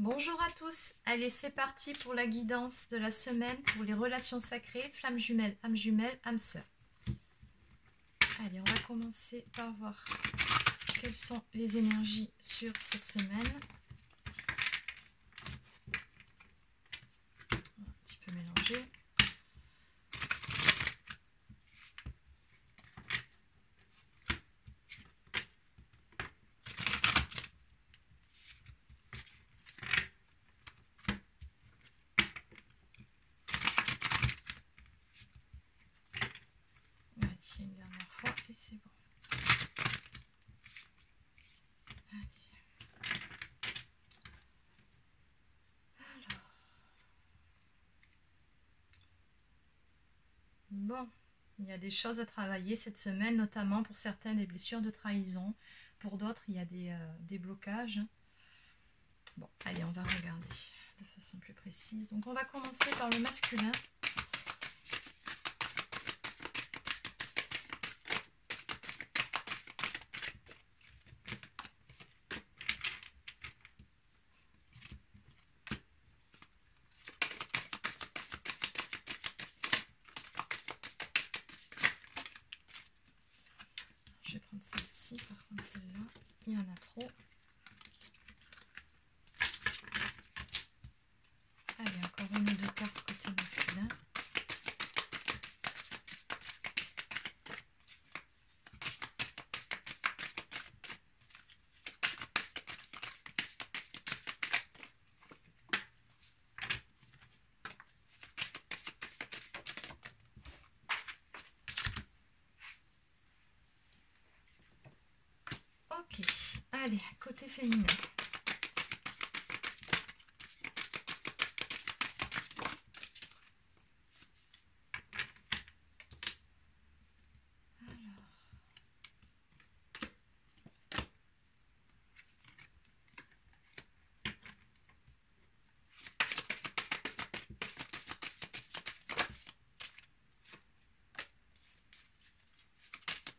Bonjour à tous, allez c'est parti pour la guidance de la semaine pour les relations sacrées, flammes jumelles, âme sœur. Allez, on va commencer par voir quelles sont les énergies sur cette semaine. On va un petit peu mélanger. Une dernière fois et c'est bon. Allez. Alors. Bon, il y a des choses à travailler cette semaine, notamment pour certains des blessures de trahison. Pour d'autres, il y a des blocages. Bon, allez, on va regarder de façon plus précise. Donc, on va commencer par le masculin. Je vais prendre celle-ci, par contre celle-là, il y en a trop. Allez, encore une ou deux cartes côté masculin. Ok, allez, côté féminin.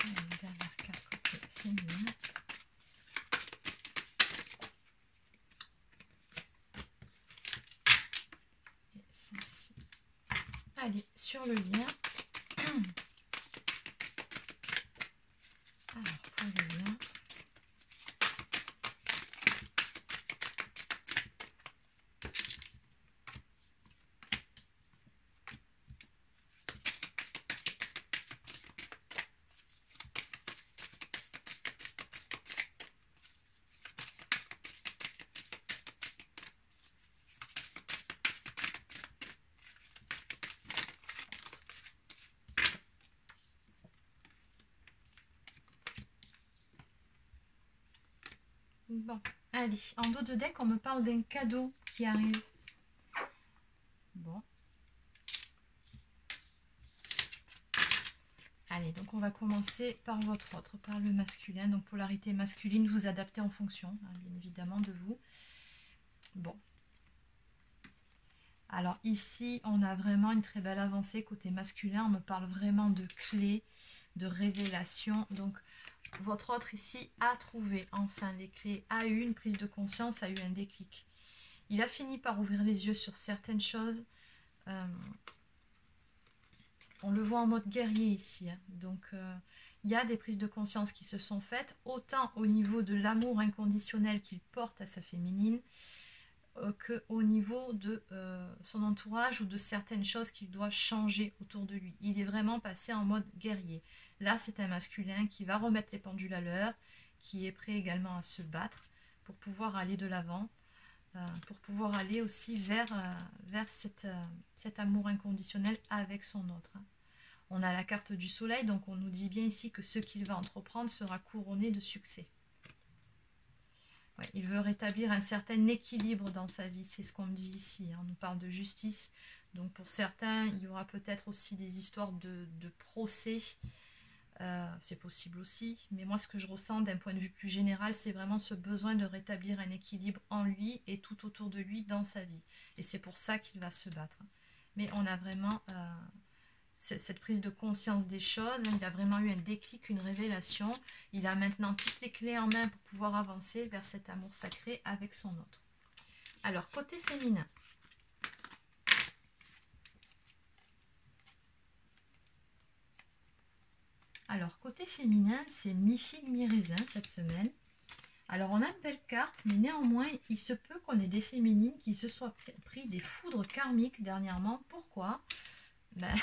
Une dernière carte côté féminin. Et celle-ci. Allez, sur le lien. Alors, pour le lien. Bon, allez, en dos de deck, on me parle d'un cadeau qui arrive. Bon. Allez, donc on va commencer par votre autre, par le masculin. Donc polarité masculine, vous adaptez en fonction, hein, bien évidemment, de vous. Bon. Alors ici, on a vraiment une très belle avancée côté masculin. On me parle vraiment de clés, de révélations. Donc votre autre ici a trouvé enfin les clés, a eu une prise de conscience, a eu un déclic. Il a fini par ouvrir les yeux sur certaines choses. On le voit en mode guerrier ici. Hein. Donc il y a des prises de conscience qui se sont faites, autant au niveau de l'amour inconditionnel qu'il porte à sa féminine, qu'au niveau de son entourage ou de certaines choses qu'il doit changer autour de lui. Il est vraiment passé en mode guerrier. Là, c'est un masculin qui va remettre les pendules à l'heure, qui est prêt également à se battre pour pouvoir aller de l'avant, pour pouvoir aller aussi vers cet amour inconditionnel avec son autre. On a la carte du soleil, donc on nous dit bien ici que ce qu'il va entreprendre sera couronné de succès. Ouais, il veut rétablir un certain équilibre dans sa vie, c'est ce qu'on me dit ici. Hein. On nous parle de justice. Donc pour certains, il y aura peut-être aussi des histoires de procès. C'est possible aussi. Mais moi, ce que je ressens d'un point de vue plus général, c'est vraiment ce besoin de rétablir un équilibre en lui et tout autour de lui dans sa vie. Et c'est pour ça qu'il va se battre. Mais on a vraiment cette prise de conscience des choses. Il a vraiment eu un déclic, une révélation. Il a maintenant toutes les clés en main pour pouvoir avancer vers cet amour sacré avec son autre. Alors, côté féminin. Alors, côté féminin, c'est mi-figue, mi-raisin cette semaine. Alors, on a de belles cartes, mais néanmoins, il se peut qu'on ait des féminines qui se soient pris des foudres karmiques dernièrement. Pourquoi? Ben,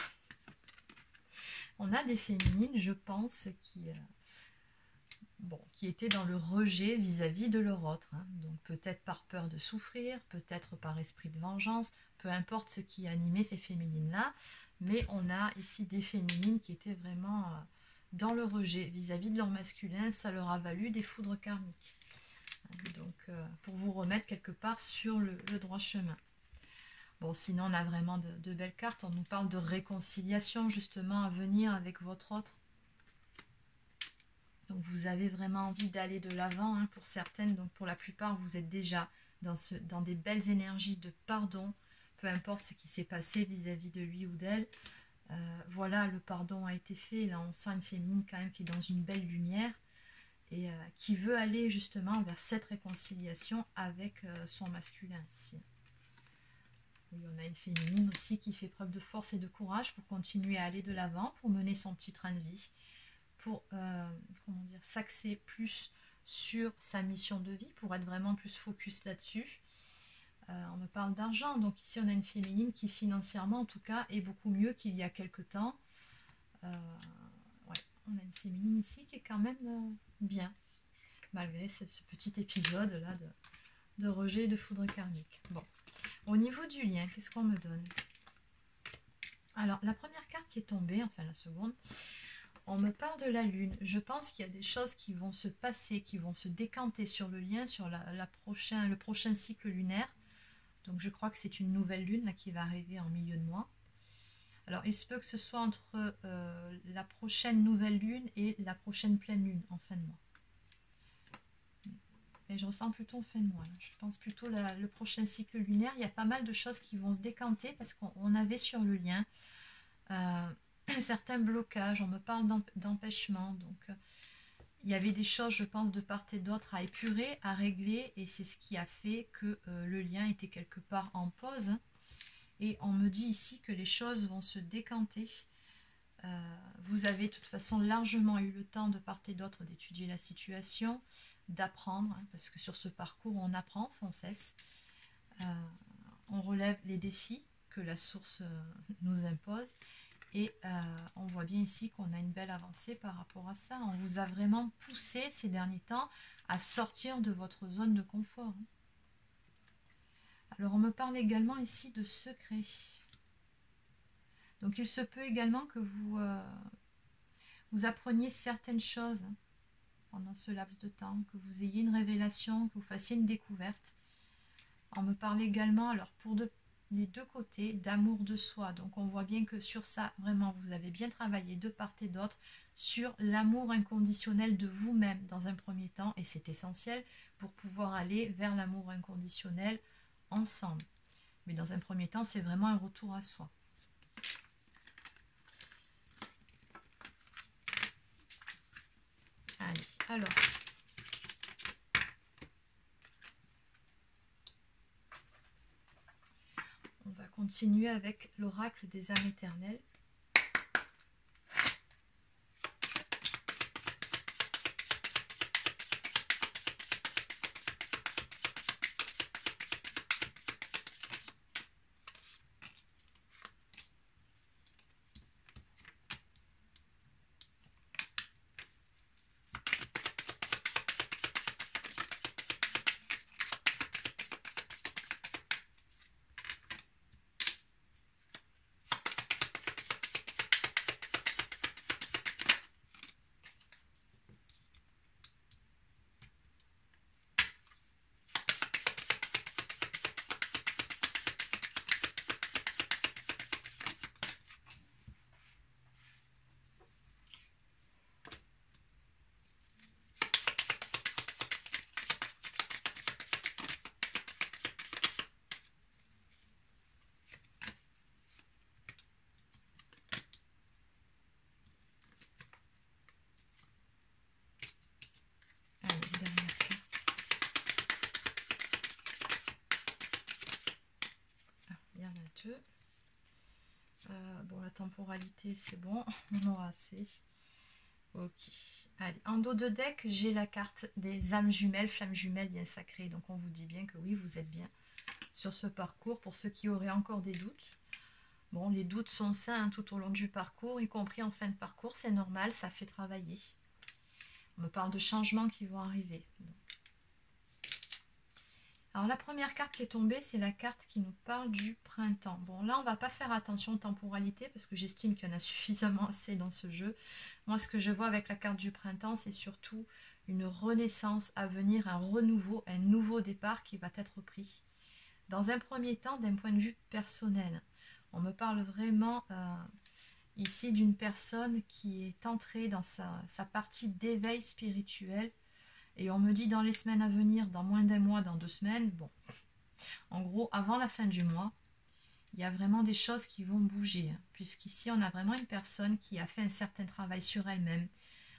on a des féminines, je pense, qui étaient dans le rejet vis-à-vis de leur autre. Hein. Donc, peut-être par peur de souffrir, peut-être par esprit de vengeance, peu importe ce qui animait ces féminines-là. Mais on a ici des féminines qui étaient vraiment dans le rejet vis-à-vis de leur masculin. Ça leur a valu des foudres karmiques. Donc, pour vous remettre quelque part sur le droit chemin. Bon, sinon, on a vraiment de belles cartes. On nous parle de réconciliation, justement, à venir avec votre autre. Donc, vous avez vraiment envie d'aller de l'avant, hein, pour certaines. Donc, pour la plupart, vous êtes déjà dans des belles énergies de pardon. Peu importe ce qui s'est passé vis-à-vis de lui ou d'elle. Voilà, le pardon a été fait. Là, on sent une féminine quand même qui est dans une belle lumière. Et qui veut aller justement vers cette réconciliation avec son masculin ici. Oui, on a une féminine aussi qui fait preuve de force et de courage pour continuer à aller de l'avant, pour mener son petit train de vie, pour s'axer plus sur sa mission de vie, pour être vraiment plus focus là-dessus. On me parle d'argent, donc ici on a une féminine qui financièrement en tout cas est beaucoup mieux qu'il y a quelque temps. On a une féminine ici qui est quand même bien, malgré ce petit épisode là de rejet et de foudre karmique. Bon, au niveau du lien, qu'est-ce qu'on me donne? Alors, la première carte qui est tombée, enfin la seconde, on me parle de la lune. Je pense qu'il y a des choses qui vont se passer, qui vont se décanter sur le lien, sur le prochain cycle lunaire. Donc, je crois que c'est une nouvelle lune là, qui va arriver en milieu de mois. Alors, il se peut que ce soit entre la prochaine nouvelle lune et la prochaine pleine lune en fin de mois. Et je ressens plutôt en fin de mois. Là. Je pense plutôt le prochain cycle lunaire. Il y a pas mal de choses qui vont se décanter parce qu'on avait sur le lien certains blocages. On me parle d'empêchement. Donc, il y avait des choses, je pense, de part et d'autre à épurer, à régler. Et c'est ce qui a fait que le lien était quelque part en pause. Et on me dit ici que les choses vont se décanter. Vous avez de toute façon largement eu le temps de part et d'autre d'étudier la situation, d'apprendre, hein, parce que sur ce parcours, on apprend sans cesse. On relève les défis que la source nous impose. Et on voit bien ici qu'on a une belle avancée par rapport à ça. On vous a vraiment poussé ces derniers temps à sortir de votre zone de confort. Hein. Alors, on me parle également ici de secrets. Donc, il se peut également que vous appreniez certaines choses pendant ce laps de temps, que vous ayez une révélation, que vous fassiez une découverte. On me parle également, alors pour les deux côtés, d'amour de soi. Donc, on voit bien que sur ça, vraiment, vous avez bien travaillé de part et d'autre sur l'amour inconditionnel de vous-même dans un premier temps. Et c'est essentiel pour pouvoir aller vers l'amour inconditionnel ensemble. Mais dans un premier temps, c'est vraiment un retour à soi. Allez, alors. On va continuer avec l'oracle des âmes éternelles. juteux. Bon, la temporalité, c'est bon. On aura assez. Ok. Allez, en dos de deck, j'ai la carte des âmes jumelles, flammes jumelles, bien sacrées. Donc, on vous dit bien que oui, vous êtes bien sur ce parcours. Pour ceux qui auraient encore des doutes. Bon, les doutes sont sains hein, tout au long du parcours, y compris en fin de parcours. C'est normal, ça fait travailler. On me parle de changements qui vont arriver. Donc. Alors, la première carte qui est tombée, c'est la carte qui nous parle du printemps. Bon, là, on ne va pas faire attention aux temporalités parce que j'estime qu'il y en a suffisamment assez dans ce jeu. Moi, ce que je vois avec la carte du printemps, c'est surtout une renaissance à venir, un renouveau, un nouveau départ qui va être pris. Dans un premier temps, d'un point de vue personnel, on me parle vraiment ici d'une personne qui est entrée dans sa partie d'éveil spirituel. Et on me dit dans les semaines à venir, dans moins d'un mois, dans 2 semaines, bon, en gros, avant la fin du mois, il y a vraiment des choses qui vont bouger. Hein, puisqu'ici, on a vraiment une personne qui a fait un certain travail sur elle-même.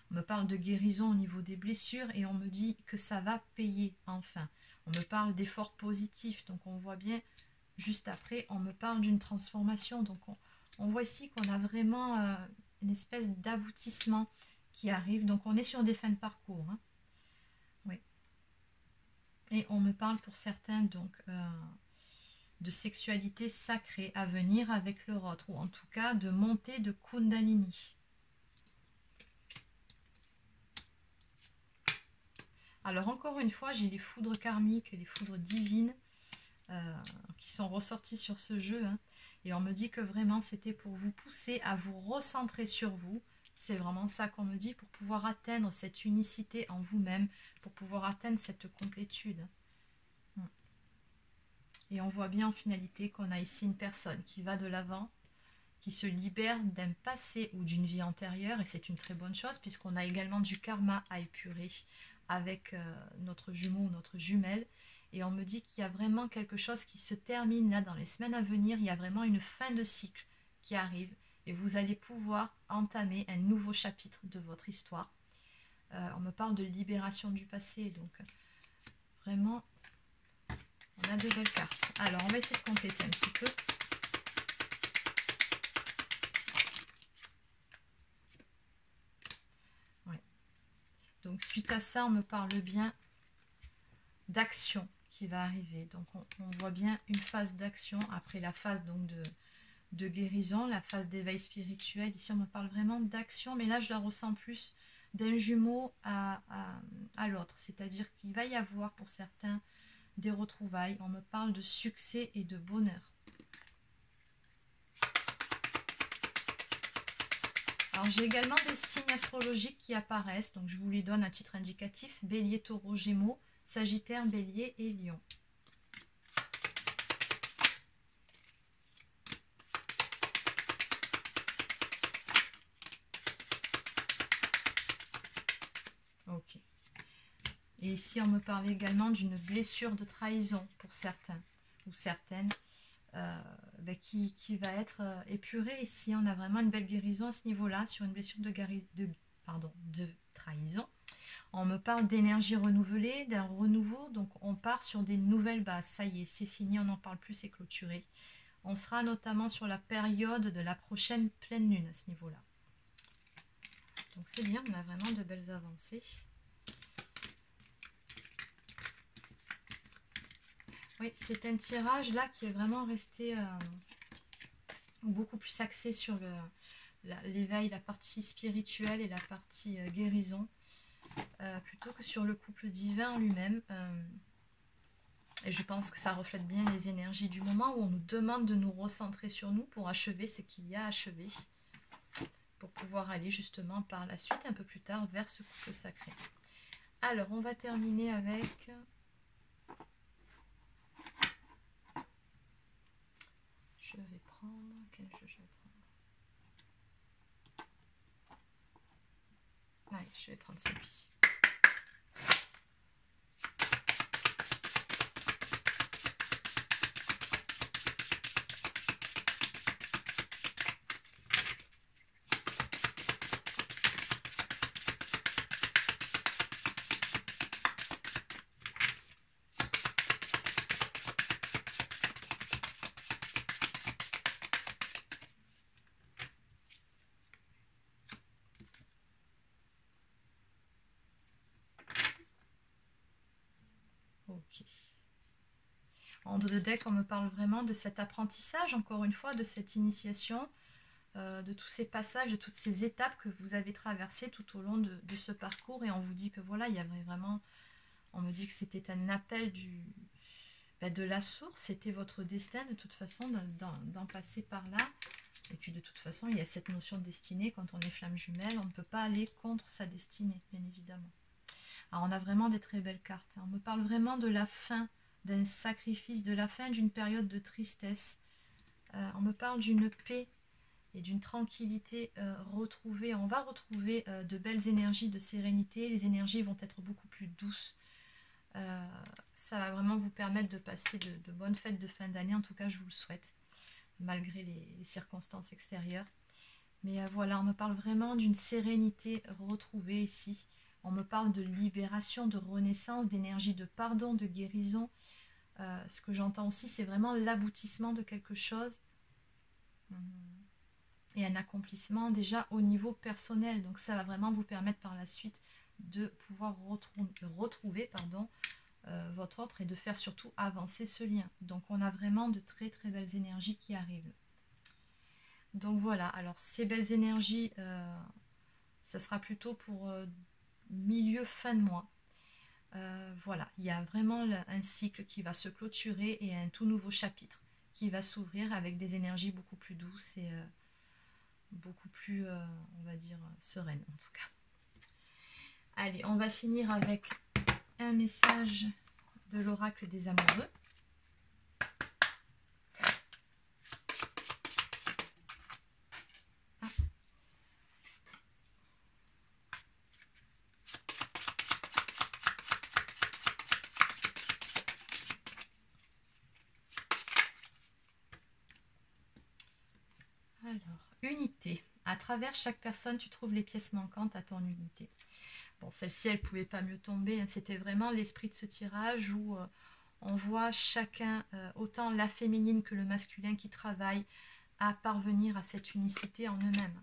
On me parle de guérison au niveau des blessures et on me dit que ça va payer enfin. On me parle d'efforts positifs, donc on voit bien, juste après, on me parle d'une transformation. Donc on voit ici qu'on a vraiment une espèce d'aboutissement qui arrive. Donc on est sur des fins de parcours. Hein. Oui. Et on me parle pour certains donc de sexualité sacrée à venir avec leur autre, ou en tout cas de montée de Kundalini. Alors encore une fois, j'ai les foudres karmiques, les foudres divines qui sont ressorties sur ce jeu. Hein, et on me dit que vraiment c'était pour vous pousser à vous recentrer sur vous. C'est vraiment ça qu'on me dit, pour pouvoir atteindre cette unicité en vous-même, pour pouvoir atteindre cette complétude. Et on voit bien en finalité qu'on a ici une personne qui va de l'avant, qui se libère d'un passé ou d'une vie antérieure, et c'est une très bonne chose puisqu'on a également du karma à épurer avec notre jumeau ou notre jumelle. Et on me dit qu'il y a vraiment quelque chose qui se termine là dans les semaines à venir. Il y a vraiment une fin de cycle qui arrive et vous allez pouvoir entamer un nouveau chapitre de votre histoire. On me parle de libération du passé, donc vraiment on a de belles cartes. Alors on va essayer de compléter un petit peu. Ouais. Donc suite à ça on me parle bien d'action qui va arriver. Donc on voit bien une phase d'action après la phase donc de guérison, la phase d'éveil spirituel. Ici on me parle vraiment d'action, mais là je la ressens plus d'un jumeau à l'autre. C'est-à-dire qu'il va y avoir pour certains des retrouvailles. On me parle de succès et de bonheur. Alors j'ai également des signes astrologiques qui apparaissent, donc je vous les donne à titre indicatif. Bélier, Taureau, Gémeaux, Sagittaire, Bélier et Lion. Ok. Et ici, on me parle également d'une blessure de trahison pour certains ou certaines qui va être épurée. Ici, on a vraiment une belle guérison à ce niveau-là, sur une blessure de trahison. On me parle d'énergie renouvelée, d'un renouveau, donc on part sur des nouvelles bases. Ça y est, c'est fini, on n'en parle plus, c'est clôturé. On sera notamment sur la période de la prochaine pleine lune à ce niveau-là. Donc c'est bien, on a vraiment de belles avancées. Oui, c'est un tirage là qui est vraiment resté beaucoup plus axé sur l'éveil, la partie spirituelle et la partie guérison, plutôt que sur le couple divin en lui-même. Et je pense que ça reflète bien les énergies du moment où on nous demande de nous recentrer sur nous pour achever ce qu'il y a à achever, pour pouvoir aller justement par la suite, un peu plus tard, vers ce couple sacré. Alors, on va terminer avec... Je vais prendre... Quel jeu je vais prendre? Allez, je vais prendre celui-ci. Ok. En dos de deck, on me parle vraiment de cet apprentissage, encore une fois, de cette initiation, de tous ces passages, de toutes ces étapes que vous avez traversées tout au long de ce parcours. Et on vous dit que voilà, il y avait vraiment... On me dit que c'était un appel de la source, c'était votre destin de toute façon d'en passer par là. Et puis de toute façon, il y a cette notion de destinée. Quand on est flamme jumelle, on ne peut pas aller contre sa destinée, bien évidemment. Alors on a vraiment des très belles cartes. On me parle vraiment de la fin d'un sacrifice, de la fin d'une période de tristesse. On me parle d'une paix et d'une tranquillité retrouvée. On va retrouver de belles énergies de sérénité. Les énergies vont être beaucoup plus douces. Ça va vraiment vous permettre de passer de bonnes fêtes de fin d'année. En tout cas, je vous le souhaite, malgré les circonstances extérieures. Mais voilà, on me parle vraiment d'une sérénité retrouvée ici. On me parle de libération, de renaissance, d'énergie de pardon, de guérison. Ce que j'entends aussi, c'est vraiment l'aboutissement de quelque chose. Et un accomplissement déjà au niveau personnel. Donc ça va vraiment vous permettre par la suite de pouvoir retrouver votre autre et de faire surtout avancer ce lien. Donc on a vraiment de très très belles énergies qui arrivent. Donc voilà, alors ces belles énergies, ça sera plutôt pour milieu fin de mois. Voilà, il y a vraiment un cycle qui va se clôturer et un tout nouveau chapitre qui va s'ouvrir avec des énergies beaucoup plus douces et beaucoup plus, on va dire, sereines en tout cas. Allez, on va finir avec un message de l'oracle des amoureux. Alors, unité. À travers chaque personne, tu trouves les pièces manquantes à ton unité. Bon, celle-ci, elle ne pouvait pas mieux tomber. Hein. C'était vraiment l'esprit de ce tirage où on voit chacun, autant la féminine que le masculin, qui travaille à parvenir à cette unicité en eux-mêmes.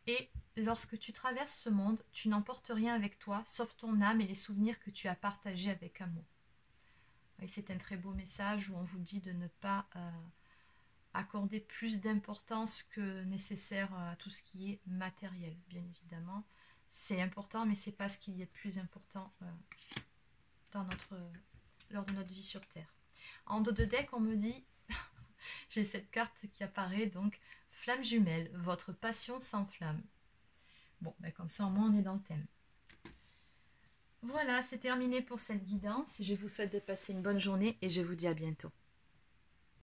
Et lorsque tu traverses ce monde, tu n'emportes rien avec toi, sauf ton âme et les souvenirs que tu as partagés avec amour. Et c'est un très beau message où on vous dit de ne pas accorder plus d'importance que nécessaire à tout ce qui est matériel, bien évidemment. C'est important, mais c'est pas ce qu'il y a de plus important lors de notre vie sur Terre. En dos de deck, on me dit, j'ai cette carte qui apparaît, donc flamme jumelle, votre passion s'enflamme. Bon, ben comme ça au moins on est dans le thème. Voilà, c'est terminé pour cette guidance. Je vous souhaite de passer une bonne journée et je vous dis à bientôt.